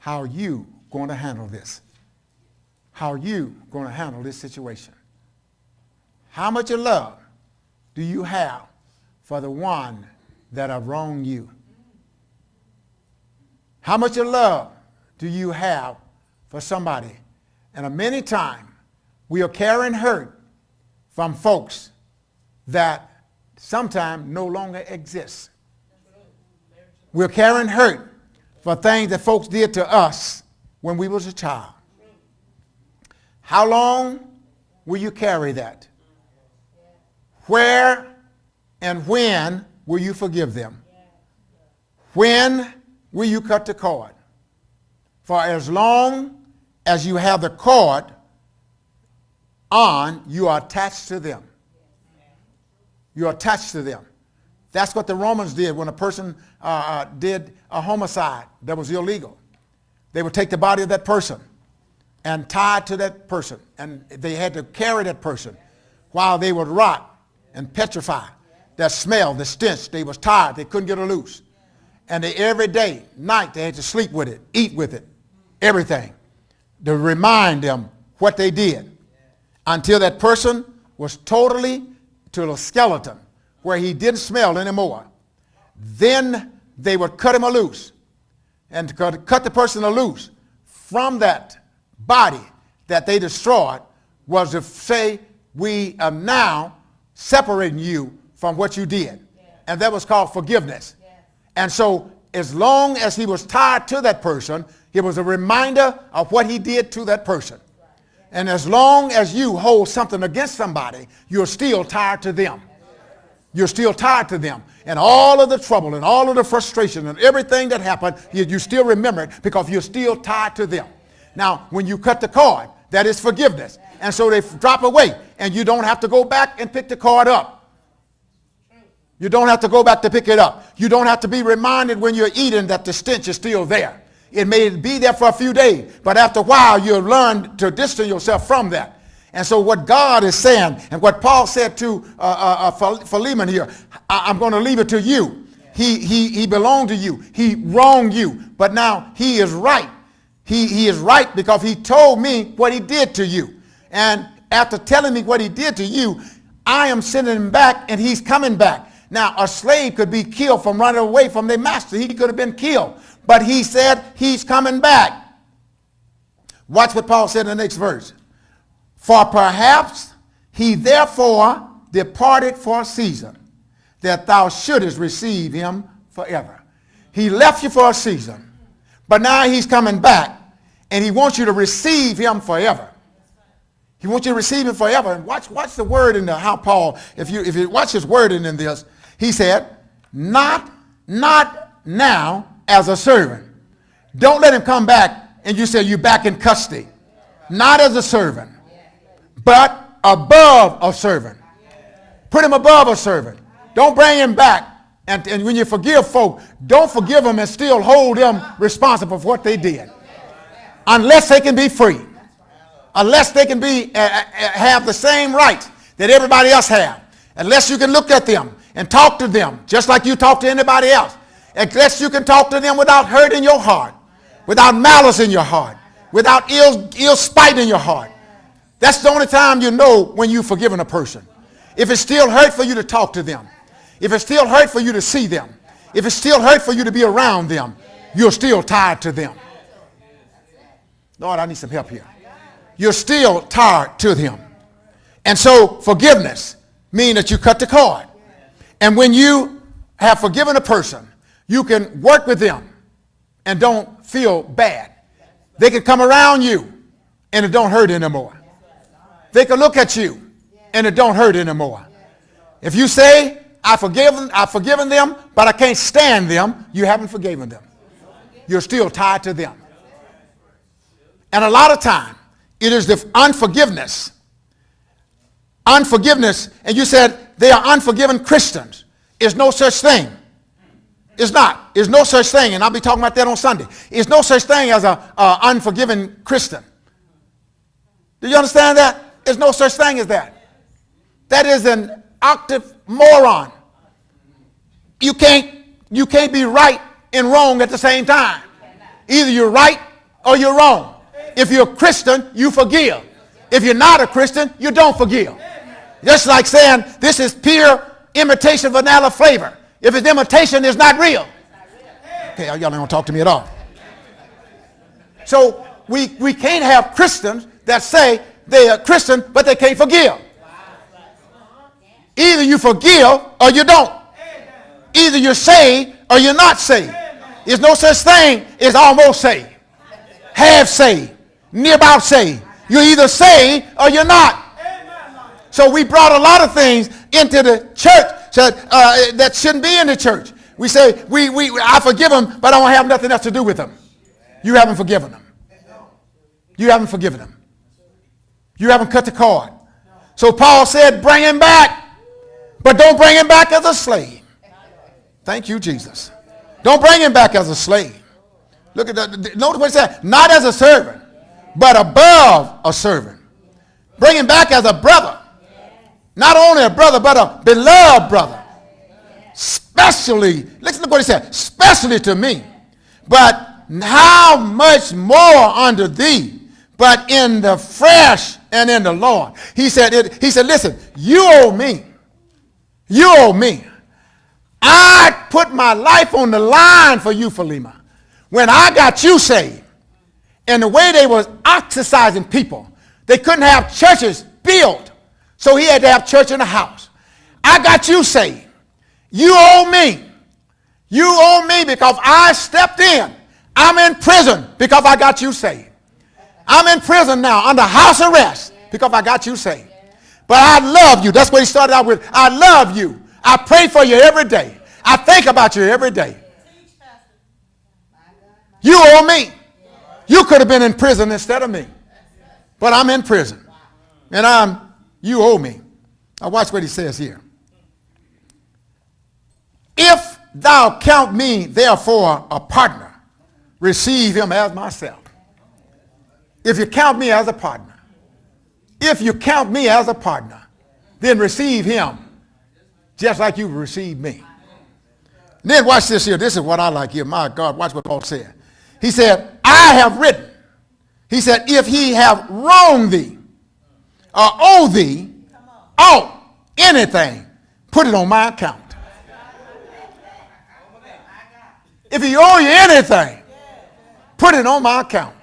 How are you going to handle this? How are you going to handle this situation? How much of love do you have for the one that have wronged you? How much of love do you have for somebody? And many times we are carrying hurt from folks that sometimes no longer exist. We're carrying hurt for things that folks did to us when we was a child. How long will you carry that? Where and when will you forgive them? When will you cut the cord? For as long as you have the cord on, you are attached to them. You are attached to them. That's what the Romans did when a person did a homicide that was illegal. They would take the body of that person and tie it to that person, and they had to carry that person while they would rot and petrify. That smell, the stench, they was tired, they couldn't get it loose. And they, every day, night, they had to sleep with it, eat with it, everything, to remind them what they did, until that person was totally to a skeleton where he didn't smell anymore. Then they would cut him loose, and to cut the person loose from that body that they destroyed was to say, we are now separating you from what you did. And that was called forgiveness. And so as long as he was tied to that person, it was a reminder of what he did to that person. And as long as you hold something against somebody, you're still tied to them. You're still tied to them. And all of the trouble and all of the frustration and everything that happened, you still remember it because you're still tied to them. Now, when you cut the cord, that is forgiveness. And so they drop away, and you don't have to go back and pick the cord up. You don't have to go back to pick it up. You don't have to be reminded when you're eating that the stench is still there. It may be there for a few days, but after a while, you'll learn to distance yourself from that. And so what God is saying, and what Paul said to Philemon here, I'm going to leave it to you. He belonged to you. He wronged you, but now he is right. He is right because he told me what he did to you. And after telling me what he did to you, I am sending him back, and he's coming back. Now, a slave could be killed from running away from their master. He could have been killed. But he said he's coming back. Watch what Paul said in the next verse. For perhaps he therefore departed for a season, that thou shouldest receive him forever. He left you for a season, but now he's coming back, and he wants you to receive him forever. He wants you to receive him forever. And watch the word in how Paul, if you watch his wording in this, he said, not now as a servant. Don't let him come back and you say you're back in custody. Not as a servant, but above a servant. Put him above a servant. Don't bring him back. And when you forgive folk, don't forgive them and still hold them responsible for what they did. Unless they can be free. Unless they can have the same rights that everybody else have. Unless you can look at them and talk to them just like you talk to anybody else. Unless you can talk to them without hurt in your heart, without malice in your heart, without ill spite in your heart. That's the only time you know when you've forgiven a person. If it's still hurt for you to talk to them, if it's still hurt for you to see them, if it's still hurt for you to be around them, you're still tied to them. Lord, I need some help here. You're still tied to them. And so forgiveness means that you cut the cord. And when you have forgiven a person, you can work with them and don't feel bad. They can come around you and it don't hurt anymore. They can look at you and it don't hurt anymore. If you say, I've forgiven them, but I can't stand them, you haven't forgiven them. You're still tied to them. And a lot of time, it is the unforgiveness. Unforgiveness, and you said they are unforgiven Christians. There's no such thing. It's not. There's no such thing, and I'll be talking about that on Sunday. There's no such thing as an unforgiven Christian. Do you understand that? There's no such thing as that. That is an octave moron. You can't be right and wrong at the same time. Either you're right or you're wrong. If you're a Christian, you forgive. If you're not a Christian, you don't forgive. Just like saying this is pure imitation vanilla flavor. If it's imitation, it's not real. Okay, y'all don't want to talk to me at all. So we can't have Christians that say they are Christian, but they can't forgive. Either you forgive or you don't. Either you're saved or you're not saved. There's no such thing as almost saved, half saved, near about saved. You're either saved or you're not. So we brought a lot of things into the church that shouldn't be in the church. We say, I forgive them, but I don't have nothing else to do with them. You haven't forgiven them. You haven't forgiven them. You haven't cut the cord. So Paul said, bring him back, but don't bring him back as a slave. Thank you, Jesus. Don't bring him back as a slave. Look at that. Notice what he said. Not as a servant, but above a servant. Bring him back as a brother. Not only a brother, but a beloved brother. Especially, listen to what he said. Especially to me. But how much more unto thee, but in the flesh and in the Lord. He said, listen, you owe me. You owe me. I put my life on the line for you, Philema. When I got you saved, and the way they was ostracizing people, they couldn't have churches built, so he had to have church in the house. I got you saved. You owe me. You owe me because I stepped in. I'm in prison because I got you saved. I'm in prison now under house arrest because I got you saved. But I love you. That's what he started out with. I love you. I pray for you every day. I think about you every day. You owe me. You could have been in prison instead of me. But I'm in prison. And you owe me. Now watch what he says here. If thou count me therefore a partner, receive him as myself. If you count me as a partner, if you count me as a partner, then receive him just like you received me. Then watch this here. This is what I like here. My God, watch what Paul said. He said, I have written. He said, if he have wronged thee or owe thee anything, put it on my account. If he owe you anything, put it on my account.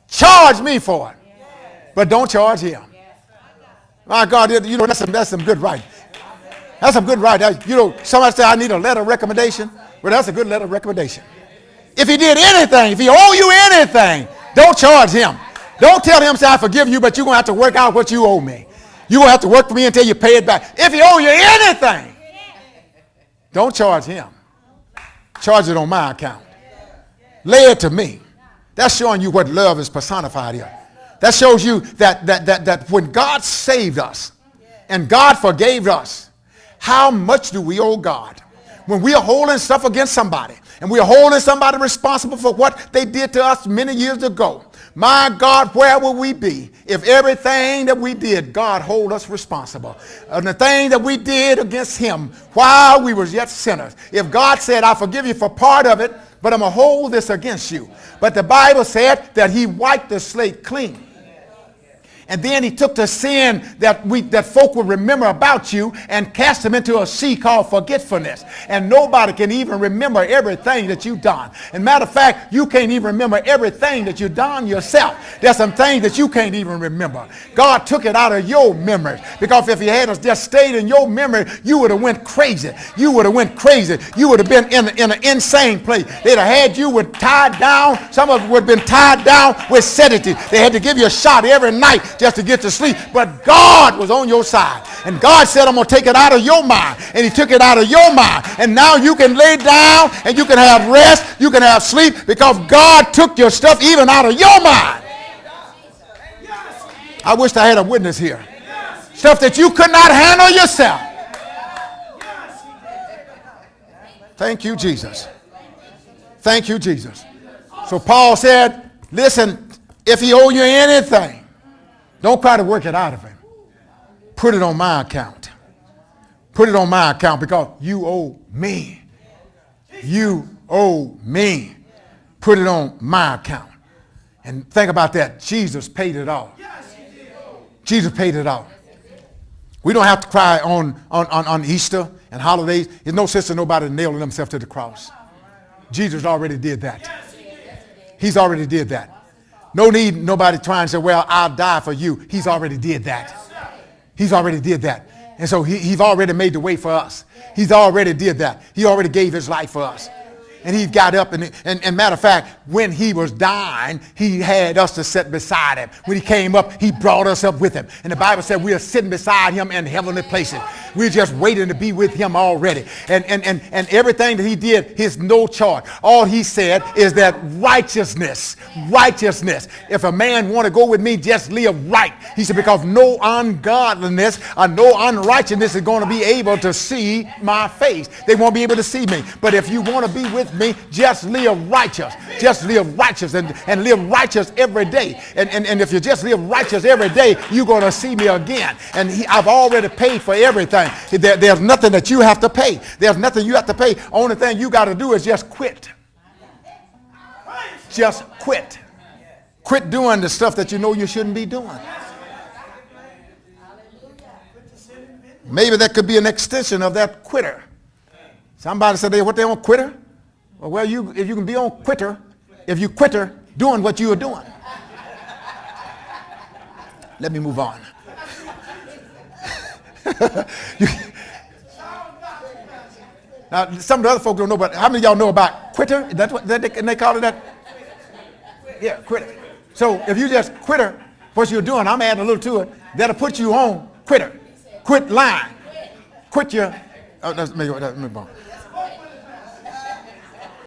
Charge me for it, but don't charge him. My God, you know, that's some good writing. That's a good writing. You know, somebody say I need a letter of recommendation. Well, that's a good letter of recommendation. If he did anything, if he owe you anything, don't charge him. Don't tell him, say, I forgive you, but you're going to have to work out what you owe me. You're going to have to work for me until you pay it back. If he owe you anything, don't charge him. Charge it on my account. Lay it to me. That's showing you what love is personified here. That shows you that when God saved us and God forgave us, how much do we owe God? When we are holding stuff against somebody and we are holding somebody responsible for what they did to us many years ago, my God, where would we be if everything that we did, God hold us responsible? And the thing that we did against him while we were yet sinners, if God said, I forgive you for part of it, but I'm going to hold this against you. But the Bible said that he wiped the slate clean. And then he took the sin that folk will remember about you and cast them into a sea called forgetfulness. And nobody can even remember everything that you've done. And matter of fact, you can't even remember everything that you've done yourself. There's some things that you can't even remember. God took it out of your memory. Because if he had just stayed in your memory, you would have went crazy. You would have went crazy. You would have been in an insane place. They'd have had you tied down. Some of them would have been tied down with sedative. They had to give you a shot every night just to get to sleep. But God was on your side. And God said, I'm going to take it out of your mind. And he took it out of your mind. And now you can lay down and you can have rest. You can have sleep because God took your stuff even out of your mind. I wish I had a witness here. Stuff that you could not handle yourself. Thank you, Jesus. Thank you, Jesus. So Paul said, listen, if he owe you anything, don't try to work it out of him. Put it on my account. Put it on my account because you owe me. You owe me. Put it on my account. And think about that. Jesus paid it all. Jesus paid it all. We don't have to cry on Easter and holidays. There's no sense in nobody nailing themselves to the cross. Jesus already did that. He's already did that. No need nobody trying to say, well, I'll die for you. He's already did that. He's already did that. And so he's already made the way for us. He's already did that. He already gave his life for us. And he got up and matter of fact, when he was dying, he had us to sit beside him. When he came up, he brought us up with him. And the Bible said we are sitting beside him in heavenly places. We're just waiting to be with him already. And everything that he did is no charge. All he said is that righteousness. If a man want to go with me, just live right. He said, because no ungodliness or no unrighteousness is going to be able to see my face. They won't be able to see me. But if you want to be with me, just live righteous. Just live righteous and live righteous every day. And if you just live righteous every day, you're going to see me again. And I've already paid for everything. There's nothing that you have to pay. There's nothing you have to pay. Only thing you got to do is just quit. Just quit. Quit doing the stuff that you know you shouldn't be doing. Maybe that could be an extension of that quitter. Somebody said, what they on Quitter? Well, if you can be on Qwitter, if you quitter doing what you are doing. Let me move on. Now, some of the other folks don't know, but how many of y'all know about Qwitter? That's what they call it that? Yeah, Qwitter. So if you just quitter what you're doing, I'm adding a little to it, that'll put you on Qwitter. Quit lying. Quit your... let's move on.